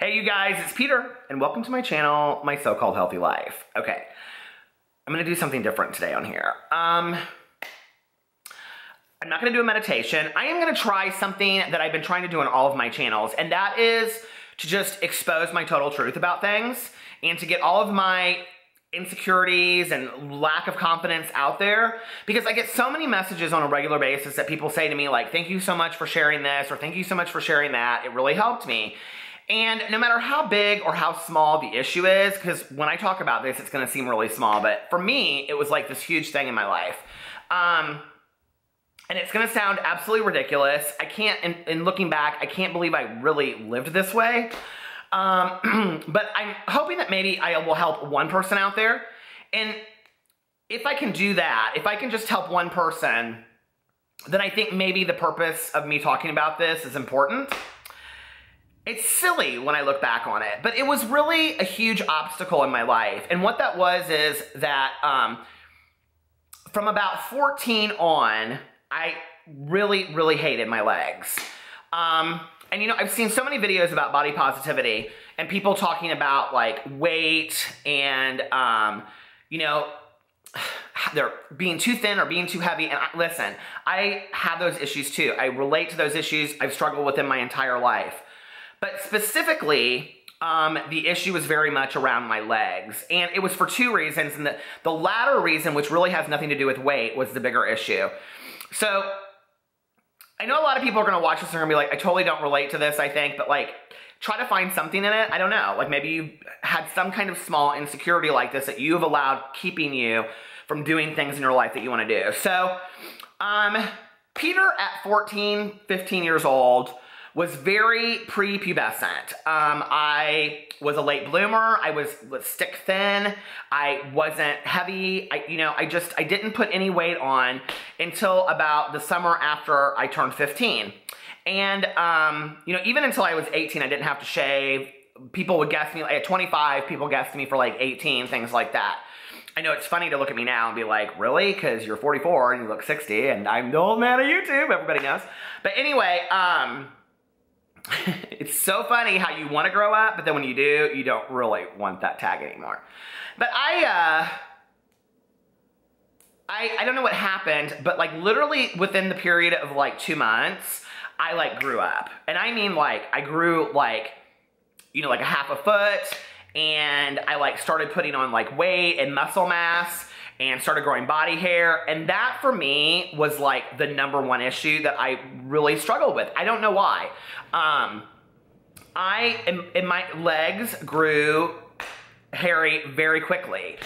Hey you guys, it's Peter, and welcome to my channel, My So-Called Healthy Life. Okay, I'm gonna do something different today on here. I'm not gonna do a meditation. I am gonna try something that I've been trying to do on all of my channels, and that is to just expose my total truth about things and to get all of my insecurities and lack of confidence out there, because I get so many messages on a regular basis that people say to me like, thank you so much for sharing this, or thank you so much for sharing that. It really helped me. And no matter how big or how small the issue is, because when I talk about this, it's going to seem really small, but for me, it was like this huge thing in my life. And it's going to sound absolutely ridiculous. I can't, in looking back, I can't believe I really lived this way. But I'm hoping that maybe I will help one person out there. And if I can do that, if I can just help one person, then I think maybe the purpose of me talking about this is important. It's silly when I look back on it, but it was really a huge obstacle in my life. And what that was is that from about 14 on, I really, really hated my legs. And you know, I've seen so many videos about body positivity and people talking about like weight and, you know, they're being too thin or being too heavy. And listen, I have those issues too. I relate to those issues. I've struggled with them my entire life. But specifically, the issue was very much around my legs. And it was for two reasons. And the latter reason, which really has nothing to do with weight, was the bigger issue. So I know a lot of people are going to watch this and are going to be like, I totally don't relate to this, I think. But like, try to find something in it. I don't know. Like maybe you had some kind of small insecurity like this that you've allowed keeping you from doing things in your life that you want to do. So Peter at 14, 15 years old was very prepubescent. I was a late bloomer. I was stick thin. I wasn't heavy. I didn't put any weight on until about the summer after I turned 15. And, you know, even until I was 18, I didn't have to shave. People would guess me, at 25, people guessed me for like 18, things like that. I know it's funny to look at me now and be like, really? Because you're 44 and you look 60 and I'm the old man of YouTube, everybody knows. But anyway, it's so funny how you want to grow up, but then when you do, you don't really want that tag anymore. But I don't know what happened, but like literally within the period of like 2 months, I like grew up. And I mean like, I grew like, you know, like a half a foot, and I like started putting on like weight and muscle mass and started growing body hair. And that for me was like the #1 issue that I really struggled with. I don't know why. My legs grew hairy very quickly.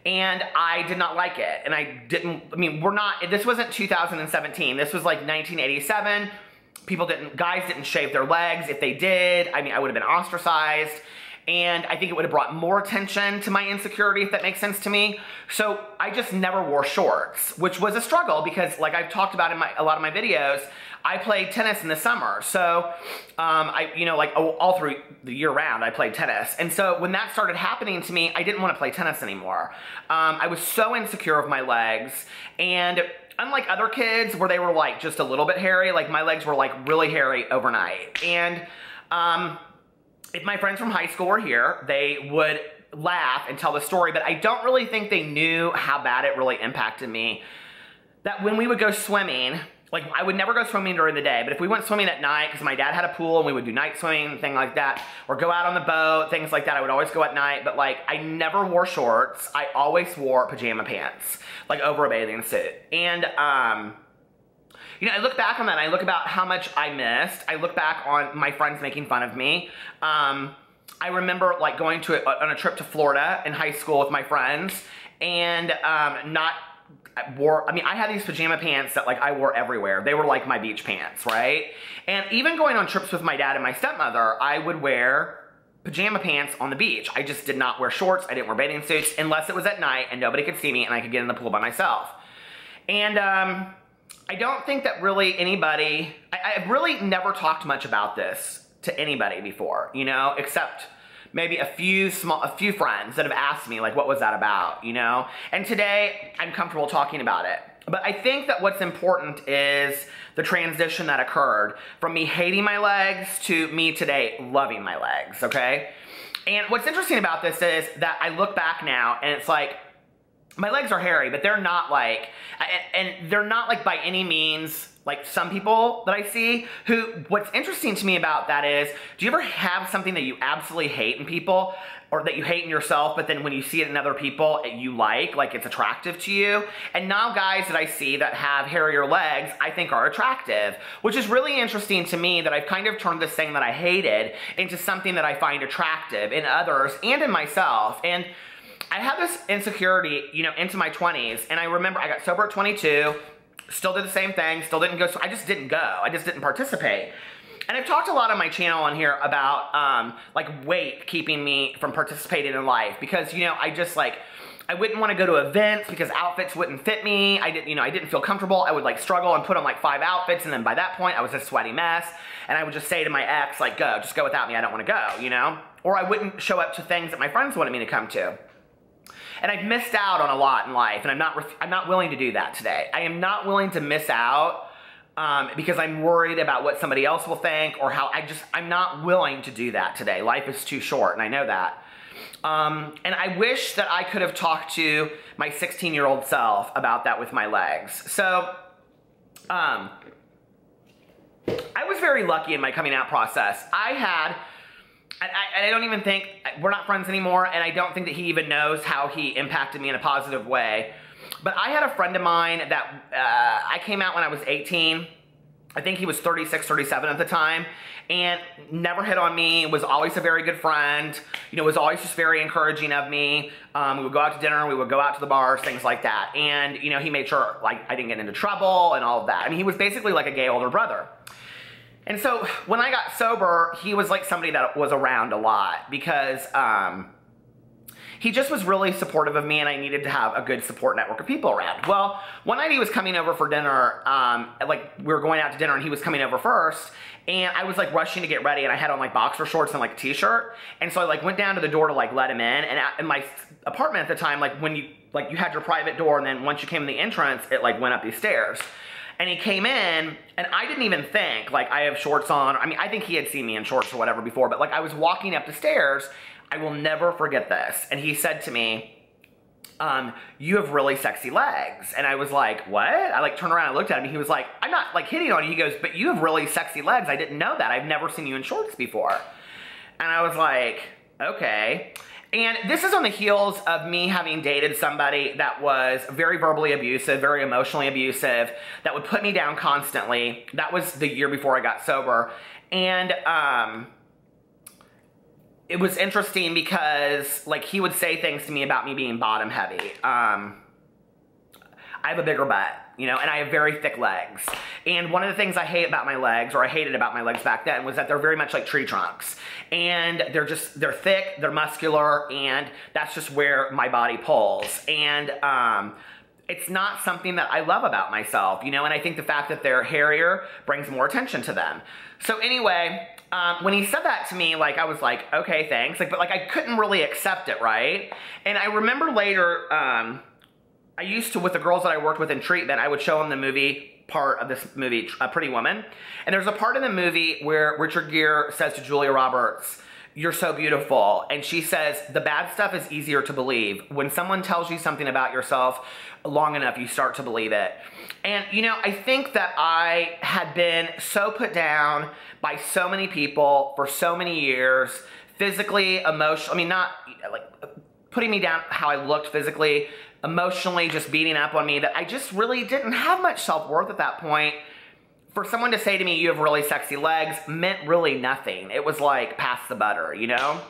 And I did not like it. And this wasn't 2017. This was like 1987. Guys didn't shave their legs. If they did, I mean, I would have been ostracized. And I think it would have brought more attention to my insecurity, if that makes sense to me. So I just never wore shorts, which was a struggle because like I've talked about in a lot of my videos, I played tennis in the summer. So, all through the year round, I played tennis. And so when that started happening to me, I didn't want to play tennis anymore. I was so insecure of my legs. And unlike other kids where they were like just a little bit hairy, like my legs were like really hairy overnight. And, if my friends from high school were here, they would laugh and tell the story, but I don't really think they knew how bad it really impacted me. That when we would go swimming, like I would never go swimming during the day, but if we went swimming at night, because my dad had a pool and we would do night swimming, thing like that, or go out on the boat, things like that, I would always go at night, but like I never wore shorts. I always wore pajama pants, like over a bathing suit. And, you know, I look back on that and I look about how much I missed. I look back on my friends making fun of me. I remember like going on a trip to Florida in high school with my friends and I had these pajama pants that like I wore everywhere. They were like my beach pants, right? And even going on trips with my dad and my stepmother, I would wear pajama pants on the beach. I just did not wear shorts. I didn't wear bathing suits unless it was at night and nobody could see me and I could get in the pool by myself. And, I don't think that really anybody, I've really never talked much about this to anybody before, you know, except maybe a few friends that have asked me, like, what was that about, you know? And today, I'm comfortable talking about it. But I think that what's important is the transition that occurred from me hating my legs to me today loving my legs, okay? And what's interesting about this is that I look back now and it's like, my legs are hairy, but they're not like, and they're not like by any means like some people that I see who, what's interesting to me about that is, do you ever have something that you absolutely hate in people or that you hate in yourself, but then when you see it in other people, you like it's attractive to you? And now guys that I see that have hairier legs, I think are attractive, which is really interesting to me that I've kind of turned this thing that I hated into something that I find attractive in others and in myself. And I had this insecurity, you know, into my 20s, and I remember I got sober at 22, still did the same thing, still didn't go, so I just didn't go, I just didn't participate. And I've talked a lot on my channel on here about, like, weight keeping me from participating in life, because, you know, I just, like, I wouldn't want to go to events because outfits wouldn't fit me. I didn't feel comfortable. I would, like, struggle and put on, like, 5 outfits, and then by that point, I was a sweaty mess, and I would just say to my ex, like, just go without me, I don't want to go, you know? Or I wouldn't show up to things that my friends wanted me to come to. And I've missed out on a lot in life, and I'm not willing to do that today. I am not willing to miss out because I'm worried about what somebody else will think or how I'm not willing to do that today. Life is too short, and I know that. And I wish that I could have talked to my 16-year-old self about that with my legs. So, I was very lucky in my coming out process. I don't even think, we're not friends anymore, and I don't think that he even knows how he impacted me in a positive way. But I had a friend of mine that, I came out when I was 18. I think he was 36, 37 at the time, and never hit on me, was always a very good friend, you know, was always just very encouraging of me. We would go out to dinner, we would go out to the bars, things like that. And, you know, he made sure, like, I didn't get into trouble and all of that. I mean, he was basically like a gay older brother. And so when I got sober, he was like somebody that was around a lot because he just was really supportive of me, and I needed to have a good support network of people around. Well, one night he was coming over for dinner, like we were going out to dinner and he was coming over first, and I was like rushing to get ready, and I had on like boxer shorts and like a t-shirt, and so I like went down to the door to like let him in, and in my apartment at the time, like when you had your private door, and then once you came in the entrance, it like went up these stairs. And he came in, and I didn't even think, like, I have shorts on. I mean, I think he had seen me in shorts or whatever before, but, like, I was walking up the stairs. I will never forget this. And he said to me, you have really sexy legs. And I was like, what? I, like, turned around and looked at him, and he was like, I'm not, like, hitting on you. He goes, but you have really sexy legs. I didn't know that. I've never seen you in shorts before. And I was like, okay. And this is on the heels of me having dated somebody that was very verbally abusive, very emotionally abusive, that would put me down constantly. That was the year before I got sober. And it was interesting because, like, he would say things to me about me being bottom heavy. I have a bigger butt, you know, and I have very thick legs. And one of the things I hate about my legs, or I hated about my legs back then, was that they're very much like tree trunks. And they're thick, they're muscular, and that's just where my body pulls. And it's not something that I love about myself, you know, and I think the fact that they're hairier brings more attention to them. So anyway, when he said that to me, like, I was like, okay, thanks. Like, but like, I couldn't really accept it, right? And I remember later, I used to, with the girls that I worked with in treatment, I would show them the movie part of this movie, Pretty Woman. And there's a part in the movie where Richard Gere says to Julia Roberts, you're so beautiful. And she says, the bad stuff is easier to believe. When someone tells you something about yourself long enough, you start to believe it. And, you know, I think that I had been so put down by so many people for so many years, physically, emotionally, I mean, not like putting me down how I looked physically, emotionally just beating up on me, that I just really didn't have much self-worth at that point. For someone to say to me, you have really sexy legs, meant really nothing. It was like, pass the butter, you know?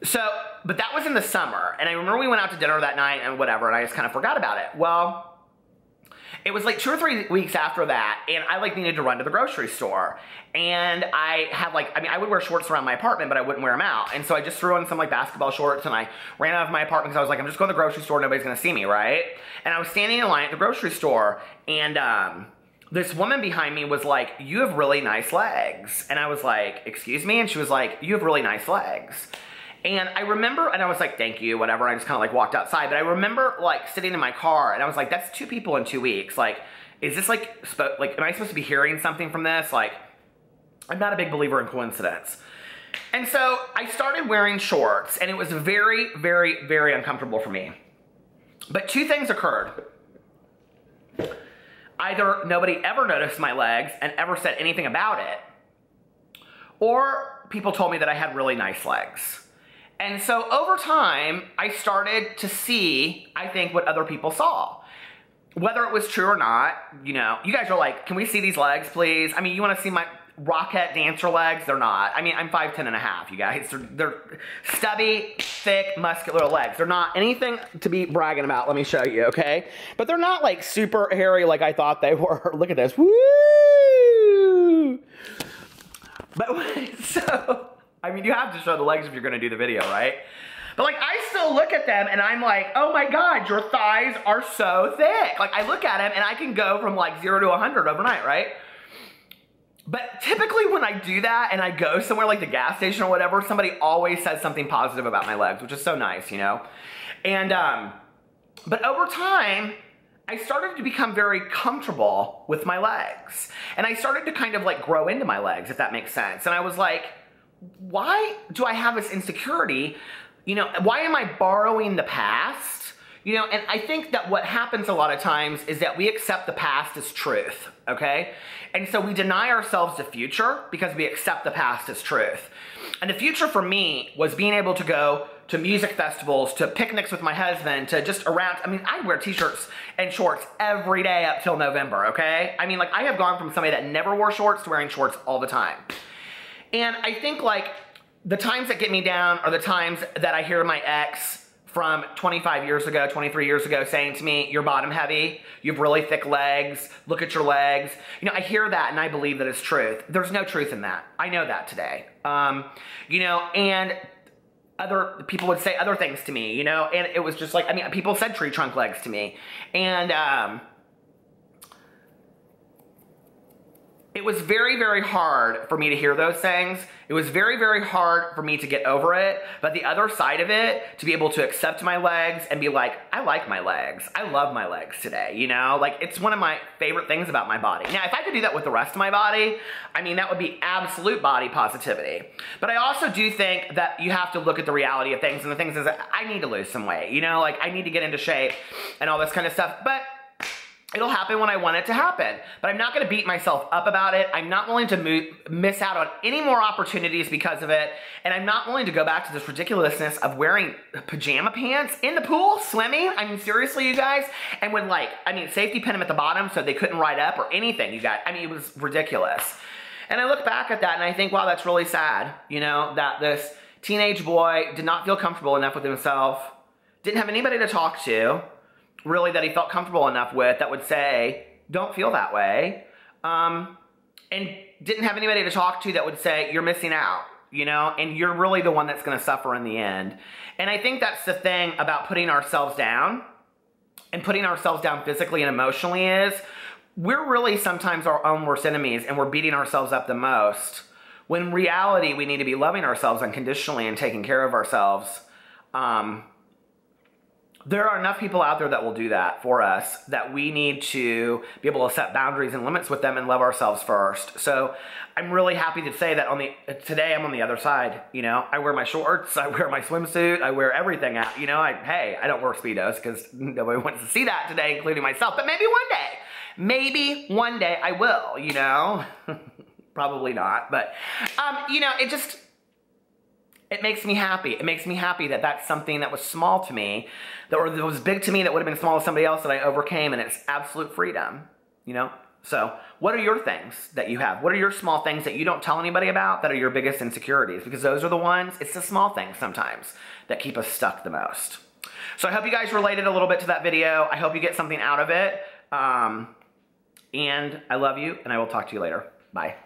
So, but that was in the summer, and I remember we went out to dinner that night and whatever, and I just kind of forgot about it. Well, it was like 2 or 3 weeks after that, and I like needed to run to the grocery store. And I had like, I mean, I would wear shorts around my apartment, but I wouldn't wear them out. And so I just threw on some like basketball shorts, and I ran out of my apartment because I was like, I'm just going to the grocery store, nobody's gonna see me, right? And I was standing in line at the grocery store, and this woman behind me was like, you have really nice legs. And I was like, excuse me? And she was like, you have really nice legs. And I remember, and I was like, thank you, whatever. I just kind of like walked outside. But I remember like sitting in my car and I was like, that's 2 people in 2 weeks. Like, is this like, am I supposed to be hearing something from this? Like, I'm not a big believer in coincidence. And so I started wearing shorts and it was very, very, very uncomfortable for me. But 2 things occurred. Either nobody ever noticed my legs and ever said anything about it, or people told me that I had really nice legs. And so over time, I started to see, I think, what other people saw. Whether it was true or not, you know, you guys are like, can we see these legs, please? I mean, you want to see my rocket dancer legs? They're not. I mean, I'm 5'10" and a half, you guys. They're stubby, thick, muscular legs. They're not anything to be bragging about. Let me show you, okay? But they're not like super hairy like I thought they were. Look at this. Woo! But so, I mean, you have to show the legs if you're going to do the video, right? But like, I still look at them and I'm like, oh my God, your thighs are so thick. Like, I look at them and I can go from like 0 to 100 overnight, right? But typically when I do that and I go somewhere like the gas station or whatever, somebody always says something positive about my legs, which is so nice, you know? And, but over time, I started to become very comfortable with my legs. And I started to kind of like grow into my legs, if that makes sense. And I was like, why do I have this insecurity? You know, why am I borrowing the past? You know, and I think that what happens a lot of times is that we accept the past as truth, okay? And so we deny ourselves the future because we accept the past as truth. And the future for me was being able to go to music festivals, to picnics with my husband, to just around, I mean, I wear t-shirts and shorts every day up till November, okay? I mean, like, I have gone from somebody that never wore shorts to wearing shorts all the time. And I think, like, the times that get me down are the times that I hear my ex from 25 years ago, 23 years ago saying to me, you're bottom heavy, you have really thick legs, look at your legs. You know, I hear that and I believe that it's truth. There's no truth in that. I know that today. You know, and other people would say other things to me, you know, and it was just like, I mean, people said tree trunk legs to me. And it was very, very hard for me to hear those things. It was very, very hard for me to get over it. But the other side of it, to be able to accept my legs and be like, I like my legs. I love my legs today, you know? Like, it's one of my favorite things about my body. Now, if I could do that with the rest of my body, I mean, that would be absolute body positivity. But I also do think that you have to look at the reality of things. And the things is that I need to lose some weight, you know? Like, I need to get into shape and all this kind of stuff. But it'll happen when I want it to happen. But I'm not going to beat myself up about it. I'm not willing to miss out on any more opportunities because of it. And I'm not willing to go back to this ridiculousness of wearing pajama pants in the pool, swimming. I mean, seriously, you guys. And with like, I mean, safety pin them at the bottom so they couldn't ride up or anything, you guys. I mean, it was ridiculous. And I look back at that and I think, wow, that's really sad. You know, that this teenage boy did not feel comfortable enough with himself, didn't have anybody to talk to, really, that he felt comfortable enough with that would say, don't feel that way. And didn't have anybody to talk to that would say, you're missing out, you know, and you're really the one that's going to suffer in the end. And I think that's the thing about putting ourselves down and putting ourselves down physically and emotionally is we're really sometimes our own worst enemies and we're beating ourselves up the most. When in reality, we need to be loving ourselves unconditionally and taking care of ourselves. There are enough people out there that will do that for us that we need to be able to set boundaries and limits with them and love ourselves first. So I'm really happy to say that today I'm on the other side. You know, I wear my shorts, I wear my swimsuit, I wear everything out. You know, hey, I don't wear Speedos because nobody wants to see that today, including myself. But maybe one day I will, you know. Probably not, but you know, it makes me happy. It makes me happy that that's something that was small to me, that was big to me, that would have been small to somebody else that I overcame, and it's absolute freedom, you know? So what are your things that you have? What are your small things that you don't tell anybody about that are your biggest insecurities? Because those are the ones, it's the small things sometimes that keep us stuck the most. So I hope you guys related a little bit to that video. I hope you get something out of it. And I love you, and I will talk to you later. Bye.